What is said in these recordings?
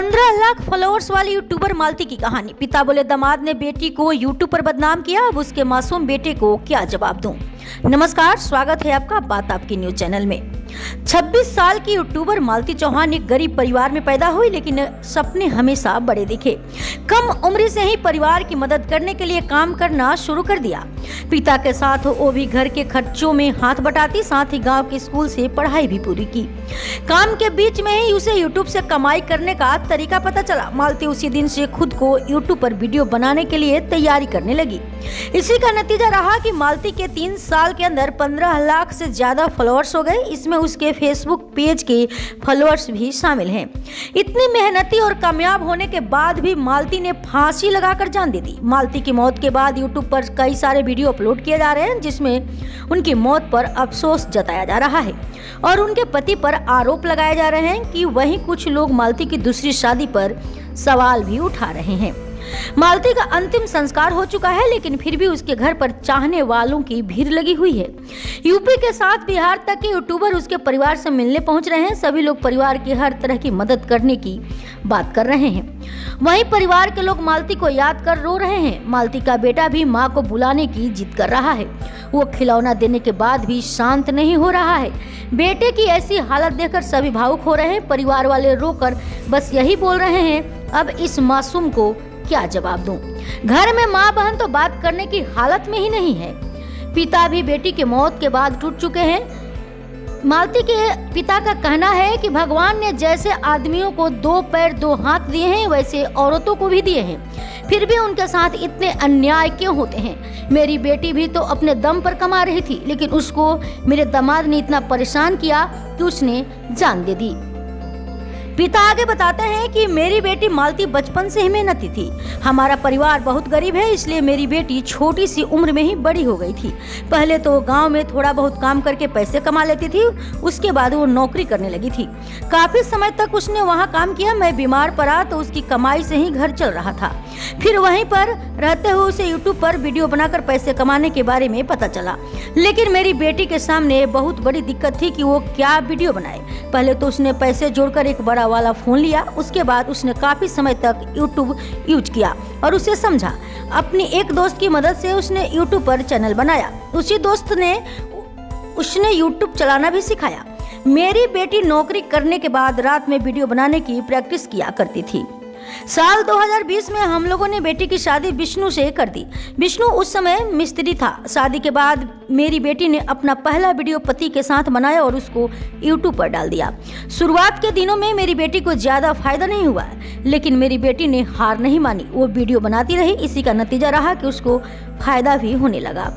15 lakh followers वाली YouTuber मालती की कहानी। पिता बोले दामाद ने बेटी को यूट्यूब पर बदनाम किया, अब उसके मासूम बेटे को क्या जवाब दूं। नमस्कार, स्वागत है आपका बात आपकी न्यूज चैनल में। 26 साल की यूट्यूबर मालती चौहान एक गरीब परिवार में पैदा हुई, लेकिन सपने हमेशा बड़े दिखे। कम उम्र से ही परिवार की मदद करने के लिए काम करना शुरू कर दिया। पिता के साथ वो भी घर के खर्चों में हाथ बटाती, साथ ही गांव के स्कूल से पढ़ाई भी पूरी की। काम के बीच में ही उसे यूट्यूब से कमाई करने का तरीका पता चला। मालती उसी दिन से खुद को यूट्यूब पर वीडियो बनाने के लिए तैयारी करने लगी। इसी का नतीजा रहा कि मालती के 3 साल के अंदर 15 लाख से ज्यादा फॉलोअर्स हो गए। इसमें उसके फेसबुक पेज के फॉलोअर्स भी शामिल हैं। इतनी मेहनती और कामयाब होने के बाद भी मालती ने फांसी लगाकर जान दे दी। मालती की मौत के बाद यूट्यूब पर कई सारे वीडियो अपलोड किए जा रहे हैं, जिसमें उनकी मौत पर अफसोस जताया जा रहा है और उनके पति पर आरोप लगाए जा रहे हैं कि वहीं कुछ लोग मालती की दूसरी शादी पर सवाल भी उठा रहे हैं। मालती का अंतिम संस्कार हो चुका है, लेकिन फिर भी उसके घर पर चाहने वालों की भीड़ लगी हुई है। यूपी के साथ बिहार तक के यूट्यूबर उसके परिवार से मिलने पहुंच रहे हैं। सभी लोग परिवार की हर तरह की मदद करने की बात कर रहे हैं। वहीं परिवार के लोग मालती को याद कर रो रहे हैं। मालती का बेटा भी मां को बुलाने की जिद कर रहा है। वो खिलौना देने के बाद भी शांत नहीं हो रहा है। बेटे की ऐसी हालत देखकर सभी भावुक हो रहे हैं। परिवार वाले रोकर बस यही बोल रहे हैं, अब इस मासूम को क्या जवाब दूं। घर में माँ बहन तो बात करने की हालत में ही नहीं है। पिता भी बेटी के मौत के बाद टूट चुके हैं। मालती के पिता का कहना है कि भगवान ने जैसे आदमियों को 2 पैर 2 हाथ दिए हैं, वैसे औरतों को भी दिए हैं, फिर भी उनके साथ इतने अन्याय क्यों होते हैं। मेरी बेटी भी तो अपने दम पर कमा रही थी, लेकिन उसको मेरे दामाद ने इतना परेशान किया कि उसने जान दे दी। पिता आगे बताते हैं कि मेरी बेटी मालती बचपन से ही मेहनती थी। हमारा परिवार बहुत गरीब है, इसलिए मेरी बेटी छोटी सी उम्र में ही बड़ी हो गई थी। पहले तो गांव में थोड़ा बहुत काम करके पैसे कमा लेती थी, उसके बाद वो नौकरी करने लगी थी। काफी समय तक उसने वहां काम किया। मैं बीमार पड़ा तो उसकी कमाई से ही घर चल रहा था। फिर वहीं पर रहते हुए उसे यूट्यूब पर वीडियो बनाकर पैसे कमाने के बारे में पता चला, लेकिन मेरी बेटी के सामने बहुत बड़ी दिक्कत थी कि वो क्या वीडियो बनाए। पहले तो उसने पैसे जोड़कर एक बड़ा वाला फोन लिया, उसके बाद उसने काफी समय तक यूट्यूब यूज किया और उसे समझा। अपनी एक दोस्त की मदद से उसने यूट्यूब पर चैनल बनाया। उसी दोस्त ने उसने यूट्यूब चलाना भी सिखाया। मेरी बेटी नौकरी करने के बाद रात में वीडियो बनाने की प्रैक्टिस किया करती थी। साल 2020 में हम लोगों ने बेटी की शादी विष्णु से कर दी। विष्णु उस समय मिस्त्री था। शादी के बाद मेरी बेटी ने अपना पहला वीडियो पति के साथ बनाया और उसको यूट्यूब पर डाल दिया। शुरुआत के दिनों में मेरी बेटी को ज्यादा फायदा नहीं हुआ, लेकिन मेरी बेटी ने हार नहीं मानी। वो वीडियो बनाती रही। इसी का नतीजा रहा कि उसको फायदा भी होने लगा।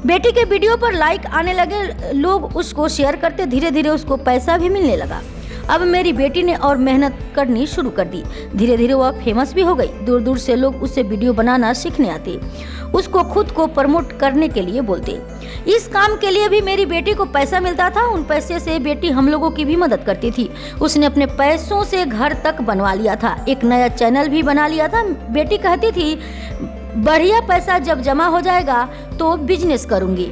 बेटी के वीडियो पर लाइक आने लगे, लोग उसको शेयर करते, धीरे धीरे उसको पैसा भी मिलने लगा। अब मेरी बेटी ने और मेहनत करनी शुरू कर दी। धीरे धीरे वह फेमस भी हो गई। दूर दूर से लोग उससे वीडियो बनाना सीखने आते, उसको खुद को प्रमोट करने के लिए बोलते। इस काम के लिए भी मेरी बेटी को पैसा मिलता था। उन पैसे से बेटी हम लोगों की भी मदद करती थी। उसने अपने पैसों से घर तक बनवा लिया था, एक नया चैनल भी बना लिया था। बेटी कहती थी, बढ़िया पैसा जब जमा हो जाएगा तो बिजनेस करूंगी।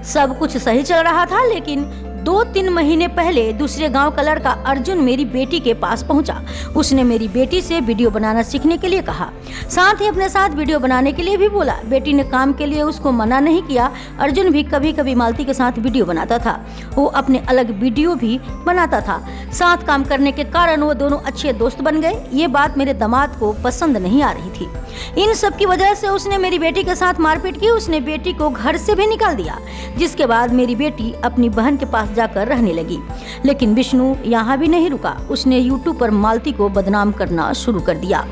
सब कुछ सही चल रहा था, लेकिन 2-3 महीने पहले दूसरे गांव का लड़का अर्जुन मेरी बेटी के पास पहुंचा। उसने मेरी बेटी से वीडियो बनाना सीखने के लिए कहा, साथ ही अपने साथ वीडियो बनाने के लिए भी बोला। बेटी ने काम के लिए उसको मना नहीं किया। अर्जुन भी कभी कभी मालती के साथ वीडियो बनाता था। वो अपने अलग वीडियो भी बनाता था। साथ काम करने के कारण वो दोनों अच्छे दोस्त बन गए। ये बात मेरे दामाद को पसंद नहीं आ रही थी। इन सब की वजह से उसने मेरी बेटी के साथ मारपीट की। उसने बेटी को घर से भी निकाल दिया, जिसके बाद मेरी बेटी अपनी बहन के पास जाकर रहने लगी। लेकिन विष्णु यहाँ भी नहीं रुका। उसने यूट्यूब पर मालती को बदनाम करना शुरू कर दिया।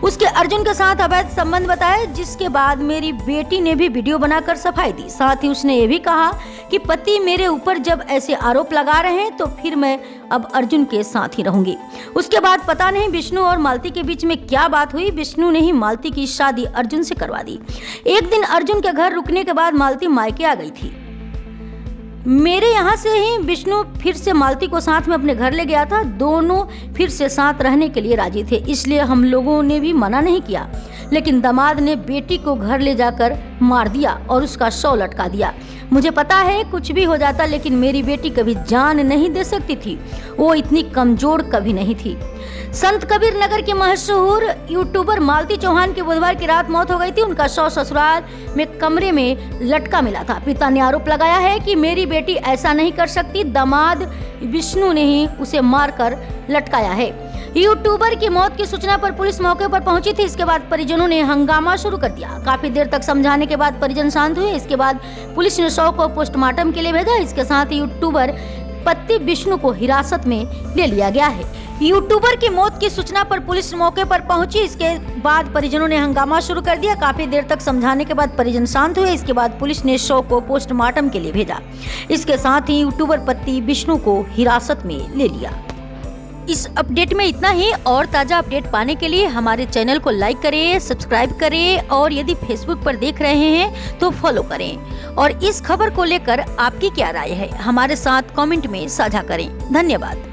उसके अर्जुन के साथ अवैध संबंध बताए, जिसके बाद मेरी बेटी ने भी वीडियो बनाकर सफाई दी। साथ ही उसने ये भी कहा कि पति मेरे ऊपर जब ऐसे आरोप लगा रहे हैं तो फिर मैं अब अर्जुन के साथ ही रहूंगी। उसके बाद पता नहीं विष्णु और मालती के बीच में क्या बात हुई। विष्णु ने ही मालती की शादी अर्जुन से करवा दी। एक दिन अर्जुन के घर रुकने के बाद मालती मायके आ गई थी। मेरे यहाँ से ही विष्णु फिर से मालती को साथ में अपने घर ले गया था। दोनों फिर से साथ रहने के लिए राजी थे, इसलिए हम लोगों ने भी मना नहीं किया। लेकिन दामाद ने बेटी को घर ले जाकर मार दिया और उसका शव लटका दिया। मुझे पता है कुछ भी हो जाता, लेकिन मेरी बेटी कभी जान नहीं दे सकती थी, वो इतनी कमजोर कभी नहीं थी। संत कबीर नगर के मशहूर यूट्यूबर मालती चौहान की बुधवार की रात मौत हो गई थी। उनका शव ससुराल में कमरे में लटका मिला था। पिता ने आरोप लगाया है कि मेरी बेटी ऐसा नहीं कर सकती, दामाद विष्णु ने ही उसे मारकर लटकाया है। यूट्यूबर की मौत की सूचना पर पुलिस मौके पर पहुंची थी। इसके बाद परिजनों ने हंगामा शुरू कर दिया। काफी देर तक समझाने के बाद परिजन शांत हुए। इसके बाद पुलिस ने शव को पोस्टमार्टम के लिए भेजा। इसके साथ ही यूट्यूबर पति विष्णु को हिरासत में ले लिया गया है। यूट्यूबर की मौत की सूचना पर पुलिस मौके पर पहुंची। इसके बाद परिजनों ने हंगामा शुरू कर दिया। काफी देर तक समझाने के बाद परिजन शांत हुए। इसके बाद पुलिस ने शव को पोस्टमार्टम के लिए भेजा। इसके साथ ही यूट्यूबर पति विष्णु को हिरासत में ले लिया। इस अपडेट में इतना ही। और ताज़ा अपडेट पाने के लिए हमारे चैनल को लाइक करें, सब्सक्राइब करें और यदि फेसबुक पर देख रहे हैं तो फॉलो करें। और इस खबर को लेकर आपकी क्या राय है, हमारे साथ कमेंट में साझा करें। धन्यवाद।